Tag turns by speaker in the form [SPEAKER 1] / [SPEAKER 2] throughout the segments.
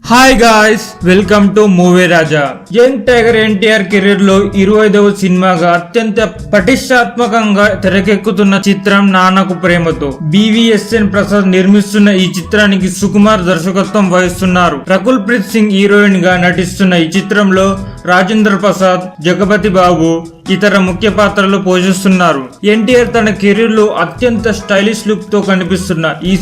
[SPEAKER 1] Hi guys, welcome to movie Raja. Young tiger NTR career లో 25వ సినిమాగా అత్యంత పటిష్టాత్మకంగా తెరకెక్కుతున్న చిత్రం నాన్నకు ప్రేమతో. BVSN ప్రసాద్ నిర్మిస్తున్న ఈ చిత్రానికి సుకుమార్ దర్శకత్వం వహిస్తున్నారు. రకుల్ ప్రీత్ సింగ్ హీరోయిన్ గా నటిస్తున్న ఈ చిత్రంలో రాజేంద్ర ప్రసాద్, జగపతి బాబు ఇతర ముఖ్య పాత్రలు పోషిస్తున్నారు. ఎన్టీఆర్ తన కెరీర్ లో అత్యంత స్టైలిష్ లుక్ తో కనిపిస్తున్న ఈ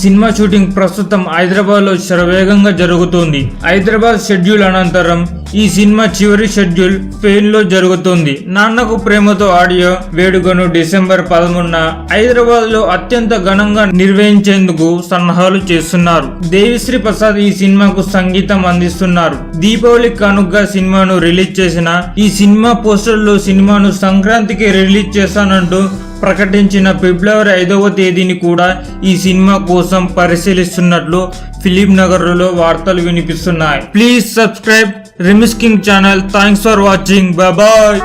[SPEAKER 1] సినిమా షూటింగ్ ప్రస్తుతం హైదరాబాద్ లో శరవేగంగా జరుగుతోంది. హైదరాబాద్ షెడ్యూల్ అనంతరం ఈ సినిమా చివరి షెడ్యూల్ స్పెయిన్ లో జరుగుతుంది. నాన్నకు ప్రేమతో ఆడియో వేడుకను డిసెంబర్ 13న హైదరాబాద్ లో అత్యంత ఘనంగా నిర్వహించేందుకు సన్నాహాలు చేస్తున్నారు. దేవిశ్రీ ప్రసాద్ ఈ సినిమాకు సంగీతం అందిస్తున్నారు. దీపావళి కానుకగా సినిమాను రిలీజ్ చేసిన ఈ సినిమా పోస్టర్ లో సినిమాను సంక్రాంతికి రిలీజ్ చేస్తానంటూ ప్రకటించిన ఫిబ్రవరి 5వ తేదీని కూడా ఈ సినిమా కోసం పరిశీలిస్తున్నట్లు ఫిలిం నగర్ లో వార్తలు వినిపిస్తున్నాయి. ప్లీజ్ సబ్స్క్రైబ్ రిమిస్ King channel. Thanks for watching. Bye.